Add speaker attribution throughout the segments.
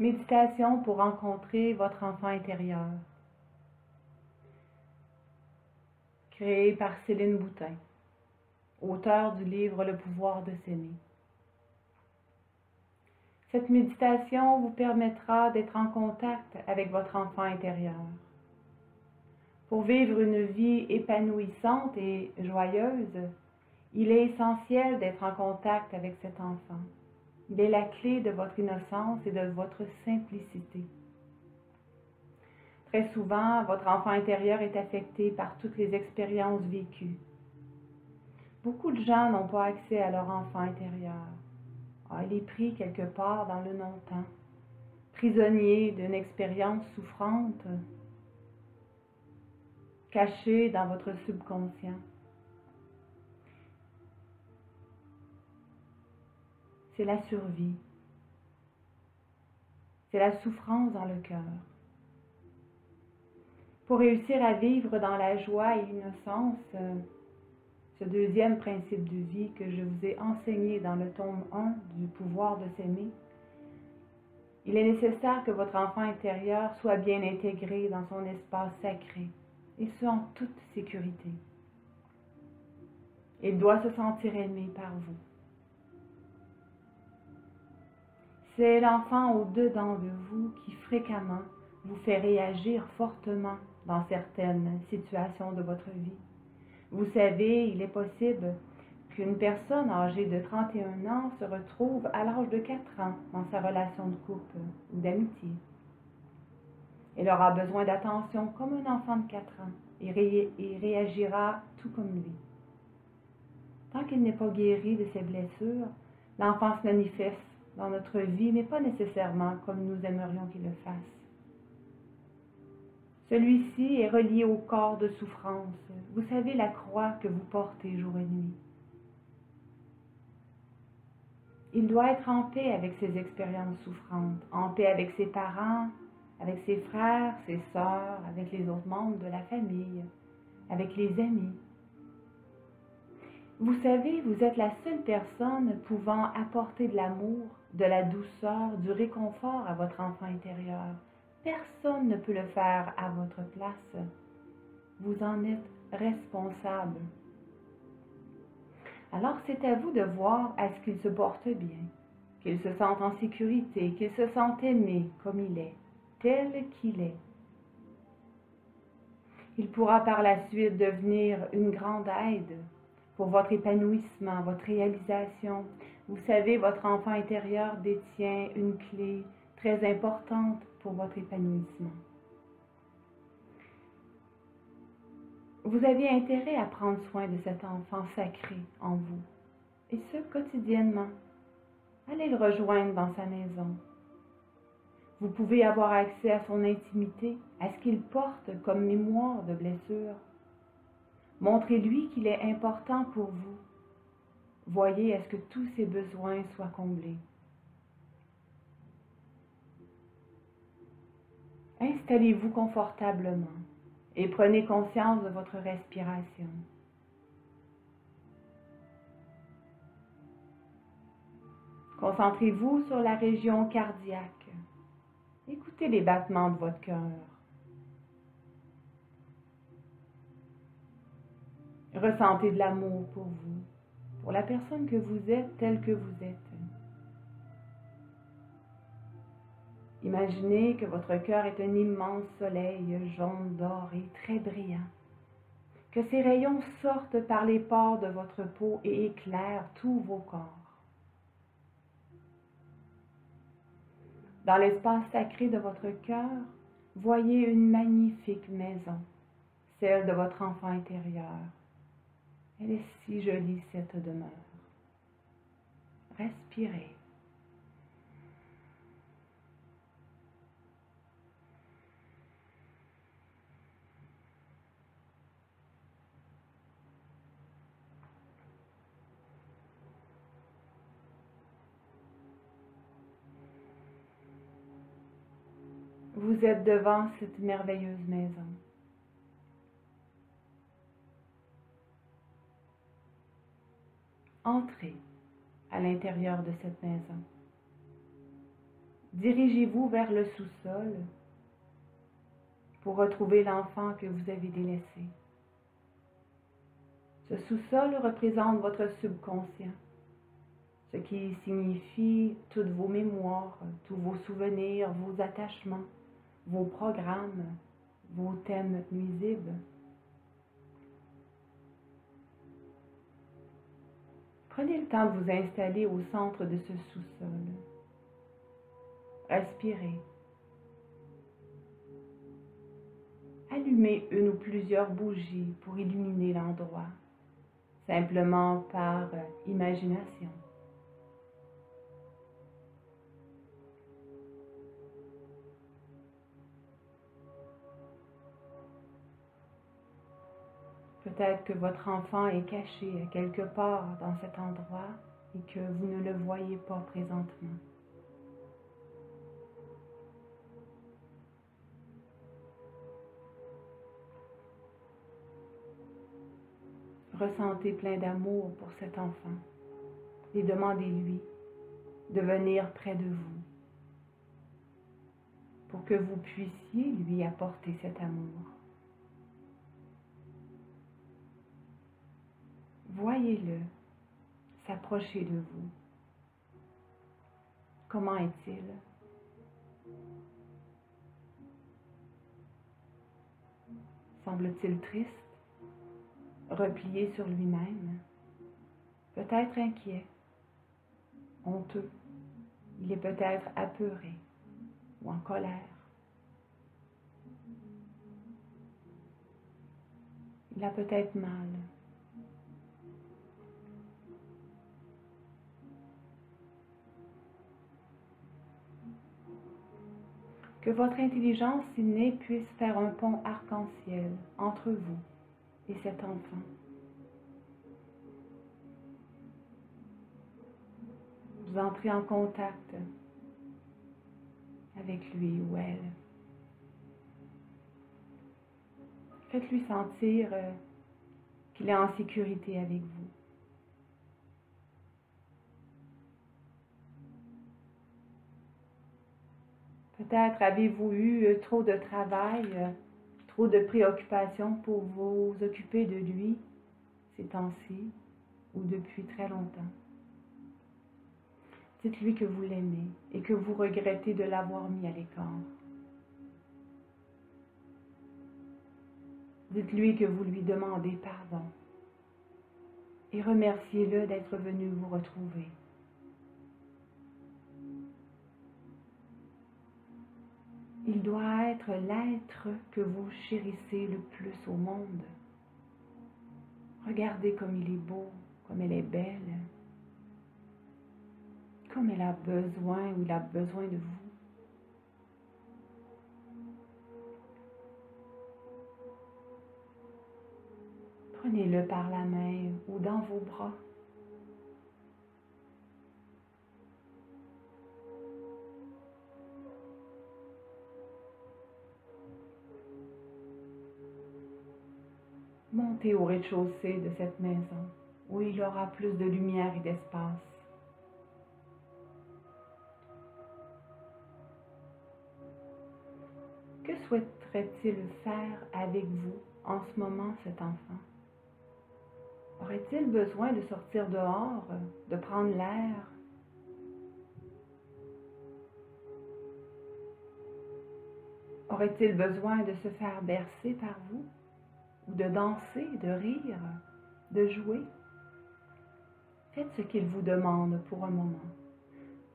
Speaker 1: Méditation pour rencontrer votre enfant intérieur. Créée par Céline Boutin, auteure du livre Le pouvoir de s'aimer. Cette méditation vous permettra d'être en contact avec votre enfant intérieur. Pour vivre une vie épanouissante et joyeuse, il est essentiel d'être en contact avec cet enfant. Il est la clé de votre innocence et de votre simplicité. Très souvent, votre enfant intérieur est affecté par toutes les expériences vécues. Beaucoup de gens n'ont pas accès à leur enfant intérieur. Il est pris quelque part dans le non-temps, prisonnier d'une expérience souffrante, caché dans votre subconscient. C'est la survie. C'est la souffrance dans le cœur. Pour réussir à vivre dans la joie et l'innocence, ce deuxième principe de vie que je vous ai enseigné dans le tome 1 du pouvoir de s'aimer, il est nécessaire que votre enfant intérieur soit bien intégré dans son espace sacré, et ce en toute sécurité. Il doit se sentir aimé par vous. C'est l'enfant au-dedans de vous qui fréquemment vous fait réagir fortement dans certaines situations de votre vie. Vous savez, il est possible qu'une personne âgée de 31 ans se retrouve à l'âge de 4 ans dans sa relation de couple ou d'amitié. Elle aura besoin d'attention comme un enfant de 4 ans et réagira tout comme lui. Tant qu'il n'est pas guéri de ses blessures, l'enfant se manifeste dans notre vie, mais pas nécessairement comme nous aimerions qu'il le fasse. Celui-ci est relié au corps de souffrance. Vous savez la croix que vous portez jour et nuit. Il doit être en paix avec ses expériences souffrantes, en paix avec ses parents, avec ses frères, ses sœurs, avec les autres membres de la famille, avec les amis. Vous savez, vous êtes la seule personne pouvant apporter de l'amour, de la douceur, du réconfort à votre enfant intérieur. Personne ne peut le faire à votre place. Vous en êtes responsable. Alors c'est à vous de voir à ce qu'il se porte bien, qu'il se sente en sécurité, qu'il se sente aimé comme il est, tel qu'il est. Il pourra par la suite devenir une grande aide pour votre épanouissement, votre réalisation. Vous savez, votre enfant intérieur détient une clé très importante pour votre épanouissement. Vous avez intérêt à prendre soin de cet enfant sacré en vous, et ce quotidiennement. Allez le rejoindre dans sa maison. Vous pouvez avoir accès à son intimité, à ce qu'il porte comme mémoire de blessures. Montrez-lui qu'il est important pour vous. Voyez à ce que tous ses besoins soient comblés. Installez-vous confortablement et prenez conscience de votre respiration. Concentrez-vous sur la région cardiaque. Écoutez les battements de votre cœur. Ressentez de l'amour pour vous, pour la personne que vous êtes telle que vous êtes. Imaginez que votre cœur est un immense soleil jaune doré, très brillant. Que ses rayons sortent par les pores de votre peau et éclairent tous vos corps. Dans l'espace sacré de votre cœur, voyez une magnifique maison, celle de votre enfant intérieur. Elle est si jolie, cette demeure. Respirez. Vous êtes devant cette merveilleuse maison. Entrez à l'intérieur de cette maison. dirigez-vous vers le sous-sol pour retrouver l'enfant que vous avez délaissé. Ce sous-sol représente votre subconscient, ce qui signifie toutes vos mémoires, tous vos souvenirs, vos attachements, vos programmes, vos thèmes nuisibles. Prenez le temps de vous installer au centre de ce sous-sol. Respirez. Allumez une ou plusieurs bougies pour illuminer l'endroit, simplement par imagination. Peut-être que votre enfant est caché quelque part dans cet endroit et que vous ne le voyez pas présentement. Ressentez plein d'amour pour cet enfant et demandez-lui de venir près de vous pour que vous puissiez lui apporter cet amour. Voyez-le s'approcher de vous. Comment est-il? Semble-t-il triste, replié sur lui-même, peut-être inquiet, honteux? Il est peut-être apeuré ou en colère. Il a peut-être mal. Que votre intelligence innée puisse faire un pont arc-en-ciel entre vous et cet enfant. Vous entrez en contact avec lui ou elle. Faites-lui sentir qu'il est en sécurité avec vous. Peut-être avez-vous eu trop de travail, trop de préoccupations pour vous occuper de lui ces temps-ci ou depuis très longtemps. Dites-lui que vous l'aimez et que vous regrettez de l'avoir mis à l'écart. Dites-lui que vous lui demandez pardon et remerciez-le d'être venu vous retrouver. Il doit être l'être que vous chérissez le plus au monde. Regardez comme il est beau, comme elle est belle, comme elle a besoin ou il a besoin de vous. Prenez-le par la main ou dans vos bras. Montez au rez-de-chaussée de cette maison où il y aura plus de lumière et d'espace. Que souhaiterait-il faire avec vous en ce moment, cet enfant? Aurait-il besoin de sortir dehors, de prendre l'air? Aurait-il besoin de se faire bercer par vous? Ou de danser, de rire, de jouer? Faites ce qu'il vous demande pour un moment.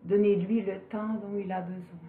Speaker 1: Donnez-lui le temps dont il a besoin.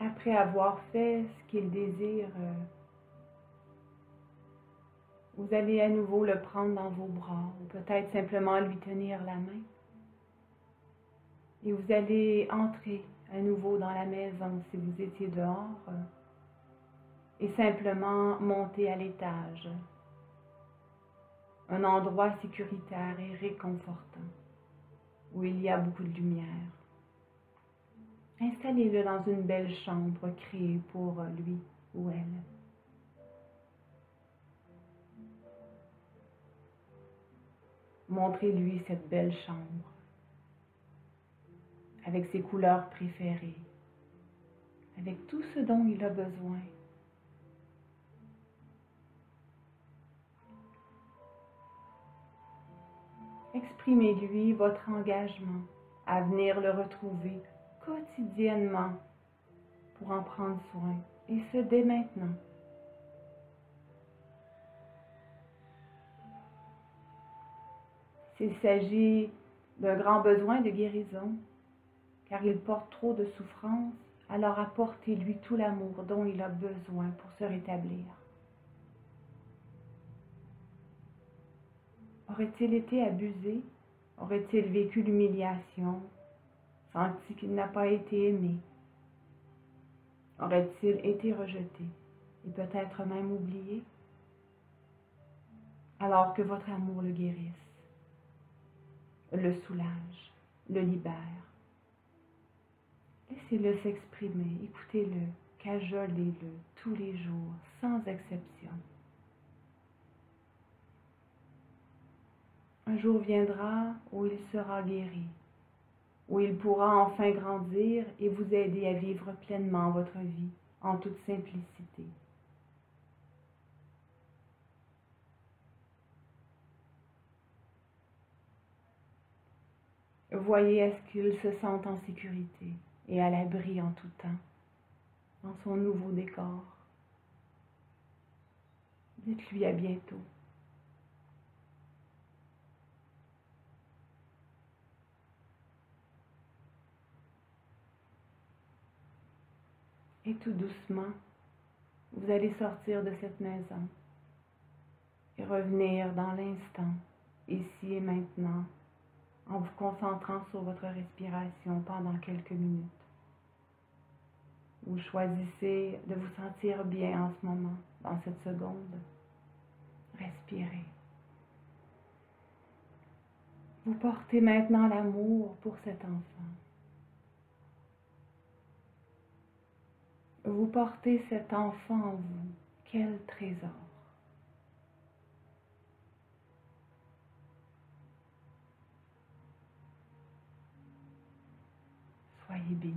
Speaker 1: après avoir fait ce qu'il désire, vous allez à nouveau le prendre dans vos bras ou peut-être simplement lui tenir la main. Et vous allez entrer à nouveau dans la maison si vous étiez dehors et simplement monter à l'étage. Un endroit sécuritaire et réconfortant où il y a beaucoup de lumière. Installez-le dans une belle chambre créée pour lui ou elle. Montrez-lui cette belle chambre avec ses couleurs préférées, avec tout ce dont il a besoin. Exprimez-lui votre engagement à venir le retrouver quotidiennement pour en prendre soin, et ce dès maintenant. S'il s'agit d'un grand besoin de guérison, car il porte trop de souffrance, alors apportez-lui tout l'amour dont il a besoin pour se rétablir. Aurait-il été abusé? Aurait-il vécu l'humiliation, senti qu'il n'a pas été aimé? Aurait-il été rejeté et peut-être même oublié? Alors que votre amour le guérisse, le soulage, le libère. Laissez-le s'exprimer, écoutez-le, cajolez-le tous les jours, sans exception. Un jour viendra où il sera guéri, où il pourra enfin grandir et vous aider à vivre pleinement votre vie en toute simplicité. Voyez à ce qu'il se sente en sécurité et à l'abri en tout temps, dans son nouveau décor. Dites-lui à bientôt. Et tout doucement, vous allez sortir de cette maison et revenir dans l'instant, ici et maintenant, en vous concentrant sur votre respiration pendant quelques minutes. Vous choisissez de vous sentir bien en ce moment, dans cette seconde. Respirez. Vous portez maintenant l'amour pour cet enfant. Vous portez cet enfant en vous. Quel trésor! Soyez bénis.